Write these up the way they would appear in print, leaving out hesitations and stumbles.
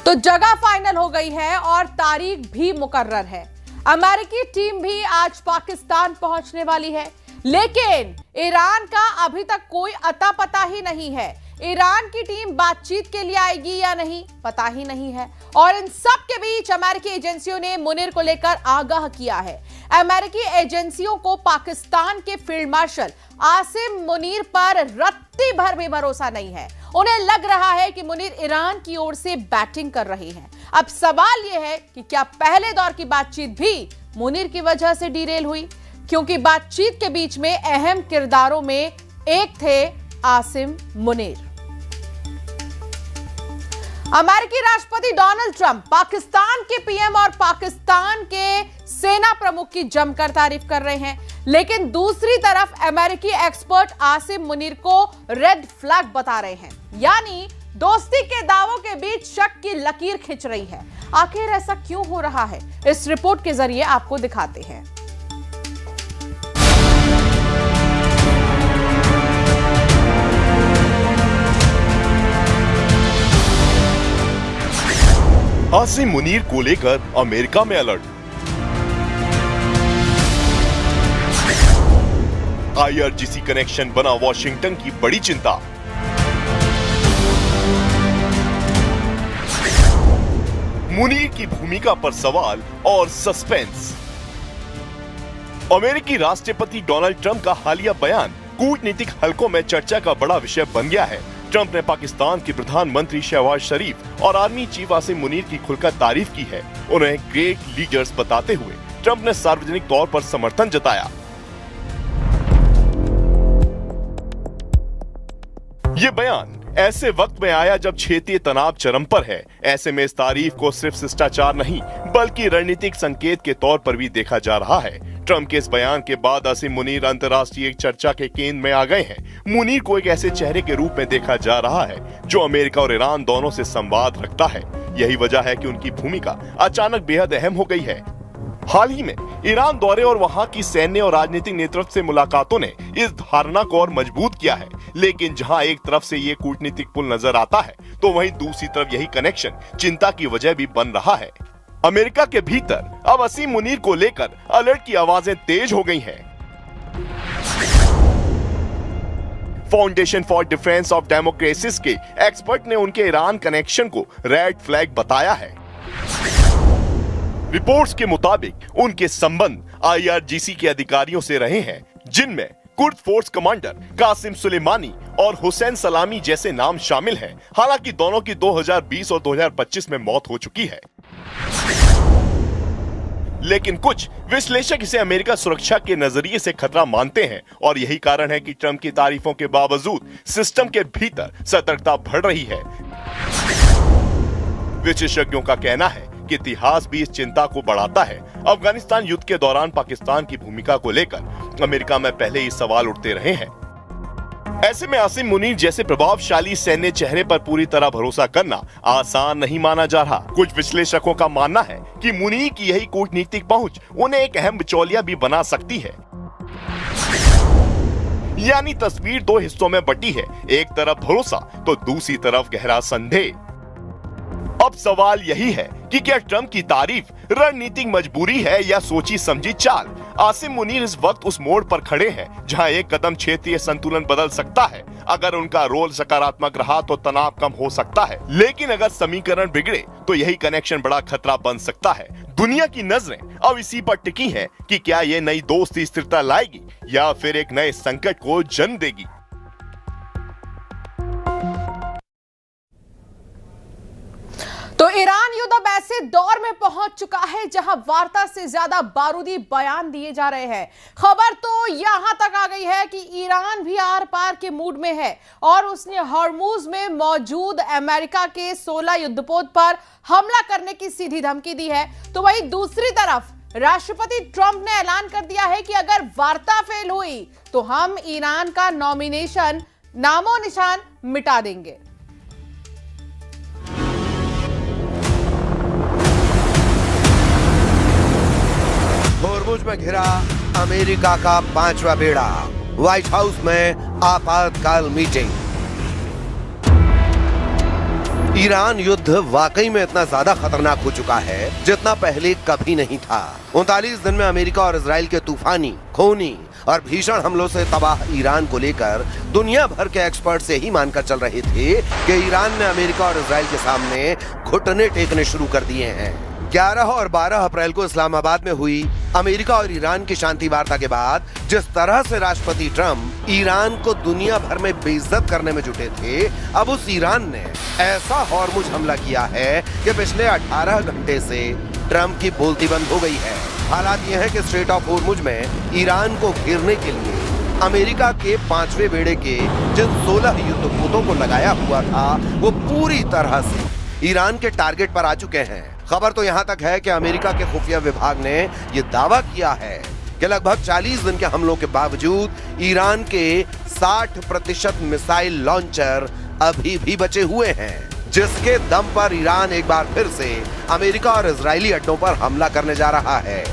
तो जगह फाइनल हो गई है और तारीख भी मुकर्रर है। अमेरिकी टीम भी आज पाकिस्तान पहुंचने वाली है, लेकिन ईरान का अभी तक कोई अता पता ही नहीं है। ईरान की टीम बातचीत के लिए आएगी या नहीं, पता ही नहीं है। और इन सब के बीच अमेरिकी एजेंसियों ने मुनीर को लेकर आगाह किया है। अमेरिकी एजेंसियों को पाकिस्तान के फील्ड मार्शल आसिम मुनीर पर रत्ती भर भी भरोसा नहीं है। उन्हें लग रहा है कि मुनीर ईरान की ओर से बैटिंग कर रहे हैं। अब सवाल यह है कि क्या पहले दौर की बातचीत भी मुनीर की वजह से डीरेल हुई, क्योंकि बातचीत के बीच में अहम किरदारों में एक थे आसिम मुनीर। अमेरिकी राष्ट्रपति डोनाल्ड ट्रंप पाकिस्तान के पीएम और पाकिस्तान के सेना प्रमुख की जमकर तारीफ कर रहे हैं, लेकिन दूसरी तरफ अमेरिकी एक्सपर्ट आसिम मुनीर को रेड फ्लैग बता रहे हैं, यानी दोस्ती के दावों के बीच शक की लकीर खिंच रही है। आखिर ऐसा क्यों हो रहा है, इस रिपोर्ट के जरिए आपको दिखाते हैं। आसिम मुनीर को लेकर अमेरिका में अलर्ट। IRGC कनेक्शन बना वॉशिंगटन की बड़ी चिंता। मुनीर की भूमिका पर सवाल और सस्पेंस। अमेरिकी राष्ट्रपति डोनाल्ड ट्रंप का हालिया बयान कूटनीतिक हलकों में चर्चा का बड़ा विषय बन गया है। ट्रंप ने पाकिस्तान के प्रधानमंत्री शहबाज शरीफ और आर्मी चीफ आसिम मुनीर की खुलकर तारीफ की है। उन्हें ग्रेट लीडर्स बताते हुए ट्रंप ने सार्वजनिक तौर पर समर्थन जताया। ये बयान ऐसे वक्त में आया जब क्षेत्रीय तनाव चरम पर है। ऐसे में इस तारीफ को सिर्फ शिष्टाचार नहीं बल्कि रणनीतिक संकेत के तौर पर भी देखा जा रहा है। ट्रंप के इस बयान के बाद आसिम मुनीर अंतर्राष्ट्रीय चर्चा के केंद्र में आ गए हैं। मुनीर को एक ऐसे चेहरे के रूप में देखा जा रहा है जो अमेरिका और ईरान दोनों से संवाद रखता है। यही वजह है कि उनकी भूमिका अचानक बेहद अहम हो गई है। हाल ही में ईरान दौरे और वहां की सैन्य और राजनीतिक नेतृत्व से मुलाकातों ने इस धारणा को और मजबूत किया है। लेकिन जहां एक तरफ से ये कूटनीतिक पुल नजर आता है, तो वहीं दूसरी तरफ यही कनेक्शन चिंता की वजह भी बन रहा है। अमेरिका के भीतर अब आसिम मुनीर को लेकर अलर्ट की आवाजें तेज हो गई हैं। Foundation for defence of democracies के एक्सपर्ट ने उनके ईरान कनेक्शन को रेड फ्लैग बताया है। रिपोर्ट्स के मुताबिक उनके संबंध IRGC के अधिकारियों से रहे हैं, जिनमें Kurd force commander Qasem Soleimani और हुसैन सलामी जैसे नाम शामिल हैं। हालांकि दोनों की 2020 और 2025 में मौत हो चुकी है, लेकिन कुछ विश्लेषक इसे अमेरिका सुरक्षा के नजरिए से खतरा मानते हैं और यही कारण है कि ट्रंप की तारीफों के बावजूद सिस्टम के भीतर सतर्कता बढ़ रही है। विशेषज्ञों का कहना है कि इतिहास भी इस चिंता को बढ़ाता है। अफगानिस्तान युद्ध के दौरान पाकिस्तान की भूमिका को लेकर अमेरिका में पहले ही सवाल उठते रहे हैं। ऐसे में आसिम मुनीर जैसे प्रभावशाली सैन्य चेहरे पर पूरी तरह भरोसा करना आसान नहीं माना जा रहा। कुछ विश्लेषकों का मानना है कि मुनीर की यही कूटनीतिक पहुंच उन्हें एक अहम बिचौलिया भी बना सकती है। यानी तस्वीर दो हिस्सों में बटी है, एक तरफ भरोसा तो दूसरी तरफ गहरा संदेह। अब सवाल यही है कि क्या ट्रंप की तारीफ रणनीतिक मजबूरी है या सोची समझी चाल। आसिम मुनीर इस वक्त उस मोड़ पर खड़े हैं जहां एक कदम क्षेत्रीय संतुलन बदल सकता है। अगर उनका रोल सकारात्मक रहा तो तनाव कम हो सकता है, लेकिन अगर समीकरण बिगड़े तो यही कनेक्शन बड़ा खतरा बन सकता है। दुनिया की नजरें अब इसी पर टिकी हैं कि क्या ये नई दोस्ती स्थिरता लाएगी या फिर एक नए संकट को जन्म देगी। तो ईरान युद्ध अब ऐसे दौर में पहुंच चुका है जहां वार्ता से ज्यादा बारूदी बयान दिए जा रहे हैं। खबर तो यहां तक आ गई है कि ईरान भी आर पार के मूड में है और उसने हॉर्मुज में मौजूद अमेरिका के 16 युद्धपोत पर हमला करने की सीधी धमकी दी है। तो वहीं दूसरी तरफ राष्ट्रपति ट्रंप ने ऐलान कर दिया है कि अगर वार्ता फेल हुई तो हम ईरान का नॉमिनेशन नामो निशान मिटा देंगे। होर्मुज में घिरा अमेरिका का 5वां बेड़ा, व्हाइट हाउस में आपातकाल मीटिंग। ईरान युद्ध वाकई में इतना ज्यादा खतरनाक हो चुका है जितना पहले कभी नहीं था। 39 दिन में अमेरिका और इजराइल के तूफानी, खूनी और भीषण हमलों से तबाह ईरान को लेकर दुनिया भर के एक्सपर्ट से ही मानकर चल रहे थे कि ईरान ने अमेरिका और इजराइल के सामने घुटने टेकने शुरू कर दिए हैं। 11 और 12 अप्रैल को इस्लामाबाद में हुई अमेरिका और ईरान की शांति वार्ता के बाद जिस तरह से राष्ट्रपति ट्रंप ईरान को दुनिया भर में बेइज्जत करने में जुटे थे, अब उस ईरान ने ऐसा हॉर्मुज हमला किया है कि पिछले 18 घंटे से ट्रंप की बोलती बंद हो गई है। हालात यह है कि स्ट्रेट ऑफ हॉर्मुज में ईरान को घेरने के लिए अमेरिका के 5वें बेड़े के जिन 16 युद्धपोतों को लगाया हुआ था वो पूरी तरह से ईरान के टारगेट पर आ चुके हैं। खबर तो यहाँ तक है कि अमेरिका के खुफिया विभाग ने ये दावा किया है कि लगभग 40 दिन के हमलों के बावजूद ईरान के 60% मिसाइल लॉन्चर अभी भी बचे हुए हैं, जिसके दम पर ईरान एक बार फिर से अमेरिका और इजरायली अड्डों पर हमला करने जा रहा है।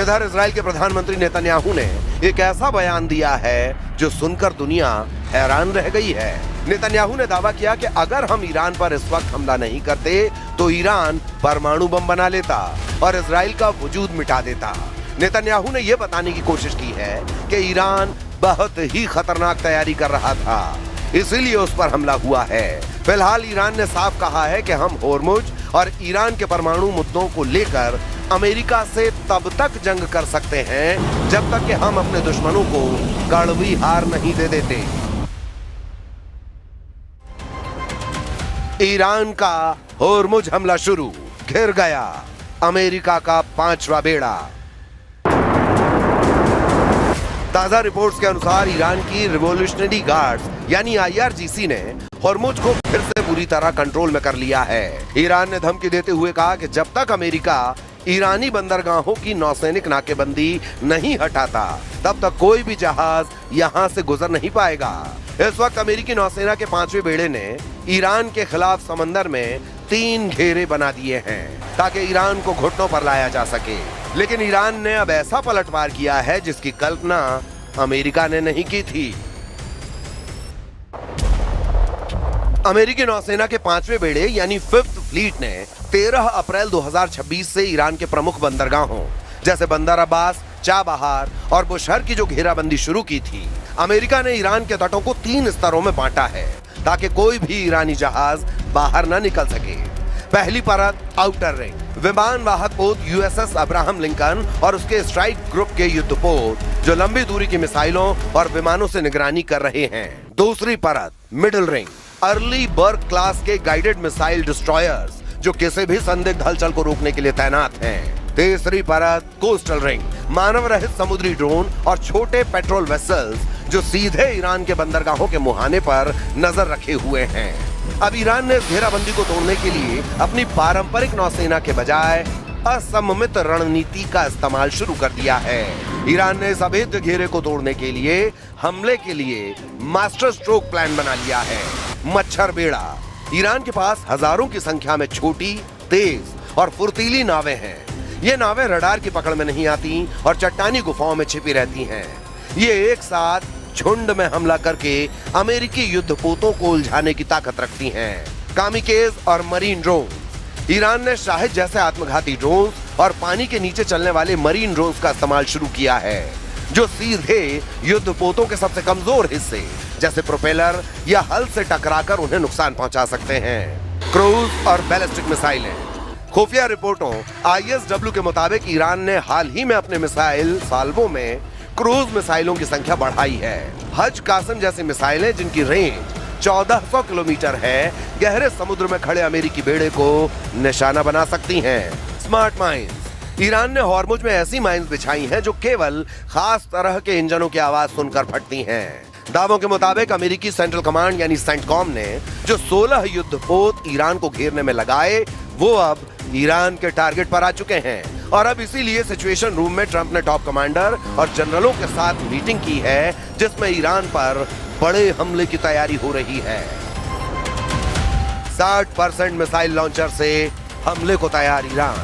इधर इजराइल के प्रधानमंत्री नेतन्याहू ने एक ऐसा बयान दिया है जो सुनकर दुनिया हैरान रह गई है। नेतन्याहू ने दावा किया कि अगर हम ईरान पर इस वक्त हमला नहीं करते तो ईरान परमाणु बम बना लेता और इजराइल का वजूद मिटा देता। नेतन्याहू ने यह बताने की कोशिश की है कि ईरान बहुत ही खतरनाक तैयारी कर रहा था, इसीलिए उस पर हमला हुआ है। फिलहाल ईरान ने साफ कहा है कि हम होर्मुज और ईरान के परमाणु मुद्दों को लेकर अमेरिका से तब तक जंग कर सकते हैं जब तक कि हम अपने दुश्मनों को कड़वी हार नहीं दे देते। ईरान का होर्मुज हमला शुरू, घिर गया अमेरिका का 5वां बेड़ा। ताजा रिपोर्ट्स के अनुसार ईरान की रिवॉल्यूशनरी गार्ड्स यानी IRGC ने होर्मुज को फिर से पूरी तरह कंट्रोल में कर लिया है। ईरान ने धमकी देते हुए कहा कि जब तक अमेरिका ईरानी बंदरगाहों की नौसैनिक नाकेबंदी नहीं हटाता तब तक कोई भी जहाज यहां से गुजर नहीं पाएगा। इस वक्त अमेरिकी नौसेना के 5वें बेड़े ने ईरान के खिलाफ समंदर में 3 घेरे बना दिए हैं ताकि ईरान को घुटनों पर लाया जा सके। लेकिन ईरान ने अब ऐसा पलटवार किया है जिसकी कल्पना अमेरिका ने नहीं की थी। अमेरिकी नौसेना के 5वें बेड़े यानी 5th फ्लीट ने 13 अप्रैल 2026 से ईरान के प्रमुख बंदरगाहों जैसे बंदर अब्बास, चाबहार और बुशहर की जो घेराबंदी शुरू की थी, अमेरिका ने ईरान के तटों को 3 स्तरों में बांटा है ताकि कोई भी ईरानी जहाज बाहर न निकल सके। पहली परत आउटर रिंग, विमान वाहक पोत USS अब्राहम लिंकन और उसके स्ट्राइक ग्रुप के युद्धपोत जो लंबी दूरी की मिसाइलों और विमानों से निगरानी कर रहे हैं। दूसरी परत मिडिल रिंग, अर्ली बर्ग क्लास के गाइडेड मिसाइल डिस्ट्रॉयर्स जो किसी भी संदिग्ध हलचल को रोकने के लिए तैनात हैं। तीसरी परत कोस्टल रिंग, मानव रहित समुद्री ड्रोन और छोटे पेट्रोल वेसल्स जो सीधे ईरान के बंदरगाहों के मुहाने पर नजर रखे हुए हैं। अब ईरान ने इस घेराबंदी को तोड़ने के लिए अपनी पारंपरिक नौसेना के बजाय असममित रणनीति का इस्तेमाल शुरू कर दिया है। ईरान ने इस अभेद्य घेरे को तोड़ने के लिए हमले के लिए मास्टर स्ट्रोक प्लान बना लिया है, मच्छर बेड़ा। ईरान के पास हजारों की संख्या में छोटी, तेज और फुर्तीली नावें हैं। ये नावें रडार की पकड़ में नहीं आती और चट्टानी गुफाओं में छिपी रहती हैं। ये एक साथ झुंड में हमला करके अमेरिकी युद्धपोतों को उलझाने की ताकत रखती हैं। कामिकेज और मरीन ड्रोन, ईरान ने शाहिद जैसे आत्मघाती ड्रोन और पानी के नीचे चलने वाले मरीन ड्रोन का इस्तेमाल शुरू किया है जो सीधे युद्धपोतों के सबसे कमजोर हिस्से जैसे प्रोपेलर या हल से टकराकर उन्हें नुकसान पहुंचा सकते हैं। क्रूज और बैलिस्टिक मिसाइलें, खुफिया रिपोर्टों ISW के मुताबिक ईरान ने हाल ही में अपने मिसाइल साल्वों में क्रूज मिसाइलों की संख्या बढ़ाई है। हज कासम जैसी मिसाइलें जिनकी रेंज 1400 किलोमीटर है, गहरे समुद्र में खड़े अमेरिकी बेड़े को निशाना बना सकती हैं। स्मार्ट माइंस, ईरान ने हॉर्मुज में ऐसी माइंस बिछाई हैं जो केवल खास तरह के इंजनों की आवाज सुनकर फटती हैं। दावों के मुताबिक अमेरिकी सेंट्रल कमांड यानी सेंटकॉम ने जो 16 युद्धपोत ईरान को घेरने में लगाए वो अब ईरान के टारगेट पर आ चुके हैं और अब इसीलिए सिचुएशन रूम में ट्रंप ने टॉप कमांडर और जनरलों के साथ मीटिंग की है जिसमें ईरान पर बड़े हमले की तैयारी हो रही है। 60% मिसाइल लॉन्चर से हमले को तैयार ईरान।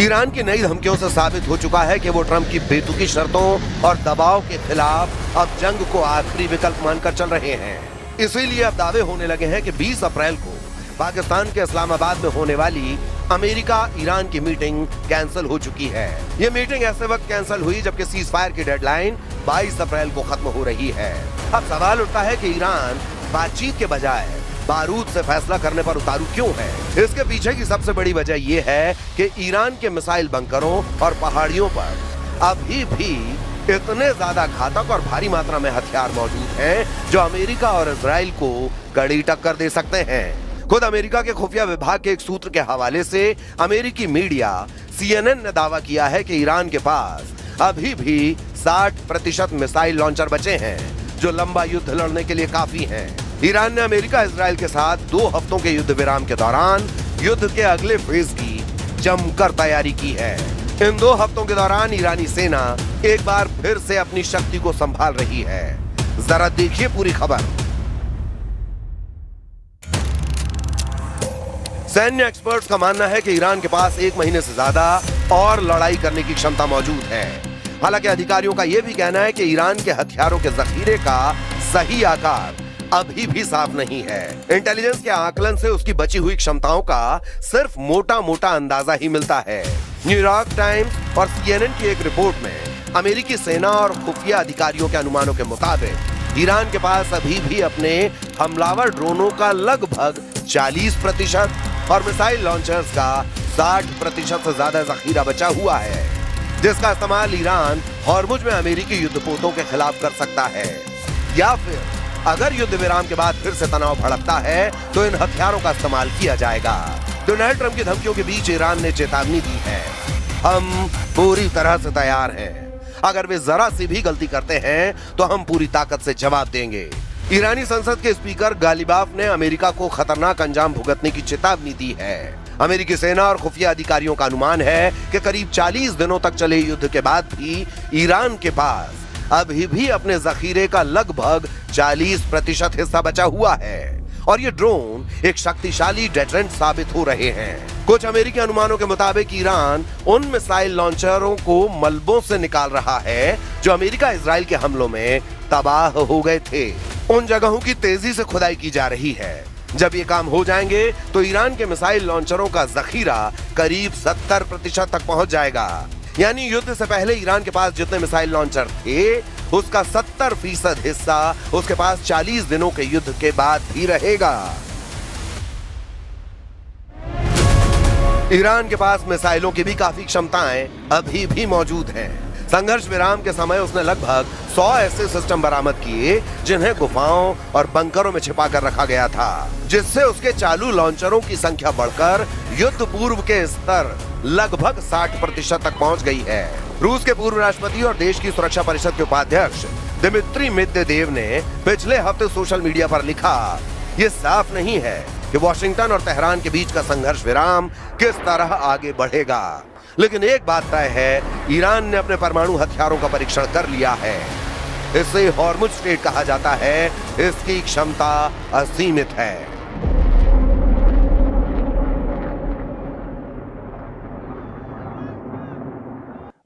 ईरान की नई धमकियों से साबित हो चुका है कि वो ट्रंप की बेतुकी शर्तों और दबाव के खिलाफ अब जंग को आखिरी विकल्प मानकर चल रहे हैं। इसीलिए अब दावे होने लगे हैं कि 20 अप्रैल को पाकिस्तान के इस्लामाबाद में होने वाली अमेरिका ईरान की मीटिंग कैंसिल हो चुकी है। ये मीटिंग ऐसे वक्त कैंसिल हुई जबकि सीज फायर की डेडलाइन 22 अप्रैल को खत्म हो रही है। अब सवाल उठता है कि ईरान बातचीत के बजाय बारूद से फैसला करने पर उतारू क्यों है। इसके पीछे की सबसे बड़ी वजह यह है कि ईरान के मिसाइल बंकरों और पहाड़ियों पर अभी भी इतने ज्यादा घातक और भारी मात्रा में हथियार मौजूद हैं जो अमेरिका और इजराइल को कड़ी टक्कर दे सकते हैं। खुद अमेरिका के खुफिया विभाग के एक सूत्र के हवाले से अमेरिकी मीडिया CNN ने दावा किया है कि ईरान के पास अभी भी 60% मिसाइल लॉन्चर बचे हैं जो लंबा युद्ध लड़ने के लिए काफी हैं। ईरान ने अमेरिका इजराइल के साथ 2 हफ्तों के युद्ध विराम के दौरान युद्ध के अगले फेज की जमकर तैयारी की है। इन 2 हफ्तों के दौरान ईरानी सेना एक बार फिर से अपनी शक्ति को संभाल रही है। जरा देखिए पूरी खबर। सैन्य एक्सपर्ट्स का मानना है कि ईरान के पास 1 महीने से ज्यादा और लड़ाई करने की क्षमता मौजूद है। हालांकि अधिकारियों का यह भी कहना है कि ईरान के हथियारों के जखीरे का सही आकार अभी भी साफ नहीं है। इंटेलिजेंस के आकलन से उसकी बची हुई क्षमताओं का सिर्फ मोटा मोटा अंदाजा ही मिलता है। न्यूयॉर्क टाइम्स और CNN की एक रिपोर्ट में अमेरिकी सेना और खुफिया अधिकारियों के अनुमानों के मुताबिक ईरान के पास अभी भी अपने हमलावर ड्रोनों का लगभग 40% और मिसाइल लॉन्चर्स का 60% से ज्यादा जखीरा बचा हुआ है, जिसका इस्तेमाल ईरान हॉर्मुज में अमेरिकी युद्धपोतों के खिलाफ कर सकता है। या फिर अगर युद्ध विराम के बाद फिर से तनाव भड़कता है तो इन हथियारों का इस्तेमाल किया जाएगा। डोनाल्ड ट्रंप की धमकियों के बीच ईरान ने चेतावनी दी है, हम पूरी तरह से तैयार हैं। अगर वे जरा सी भी गलती करते हैं तो हम पूरी ताकत से जवाब देंगे। ईरानी संसद के स्पीकर गालिबाफ ने अमेरिका को खतरनाक अंजाम भुगतने की चेतावनी दी है। अमेरिकी सेना और खुफिया अधिकारियों का अनुमान है कि करीब 40 दिनों तक चले युद्ध के बाद भी ईरान के पास अभी भी अपने जखीरे का लगभग 40% हिस्सा बचा हुआ है और ये ड्रोन एक शक्तिशाली डेटरेंट साबित हो रहे हैं। कुछ अमेरिकी अनुमानों के मुताबिक ईरान उन मिसाइल लॉन्चरों को मलबों से निकाल रहा है जो अमेरिका इजराइल के हमलों में तबाह हो गए थे। उन जगहों की तेजी से खुदाई की जा रही है। जब ये काम हो जाएंगे तो ईरान के मिसाइल लॉन्चरों का जखीरा करीब 70% तक पहुंच जाएगा। यानी युद्ध से पहले ईरान के पास जितने मिसाइल लॉन्चर थे उसका 70% हिस्सा उसके पास 40 दिनों के युद्ध के बाद भी रहेगा। ईरान के पास मिसाइलों की भी काफी क्षमताएं अभी भी मौजूद हैं। संघर्ष विराम के समय उसने लगभग 100 ऐसे सिस्टम बरामद किए जिन्हें गुफाओं और बंकरों में छिपा कर रखा गया था, जिससे उसके चालू लॉन्चरों की संख्या बढ़कर युद्ध पूर्व के स्तर लगभग 60% तक पहुंच गई है। रूस के पूर्व राष्ट्रपति और देश की सुरक्षा परिषद के उपाध्यक्ष दिमित्री मेदवेदेव ने पिछले हफ्ते सोशल मीडिया पर लिखा, ये साफ नहीं है कि वॉशिंगटन और तेहरान के बीच का संघर्ष विराम किस तरह आगे बढ़ेगा, लेकिन एक बात तय है, ईरान ने अपने परमाणु हथियारों का परीक्षण कर लिया है। इसे हॉर्मुज स्टेट कहा जाता है। इसकी क्षमता असीमित है।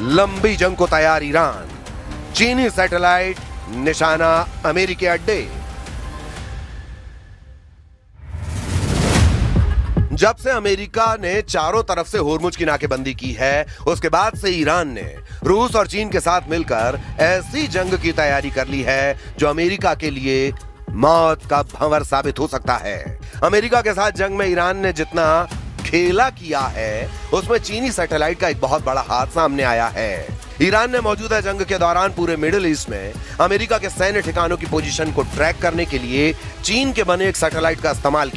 लंबी जंग को तैयार ईरान, चीनी सैटेलाइट निशाना अमेरिकी अड्डे। जब से अमेरिका ने चारों तरफ से हॉर्मुज की नाकेबंदी की है उसके बाद से ईरान ने रूस और चीन के साथ मिलकर ऐसी जंग की तैयारी कर ली है जो अमेरिका के लिए मौत का भंवर साबित हो सकता है। अमेरिका के साथ जंग में ईरान ने जितना खेला किया है उसमें चीनी सैटेलाइट का एक बहुत बड़ा हाथ सामने आया है। ईरान ने मौजूदा जंग के दौरान पूरे मिडिल ईस्ट में अमेरिका के सैन्य ठिकानों की पोजीशन को ट्रैक करने के लिए चीन के बने एक सैटेलाइट का इस्तेमाल किया।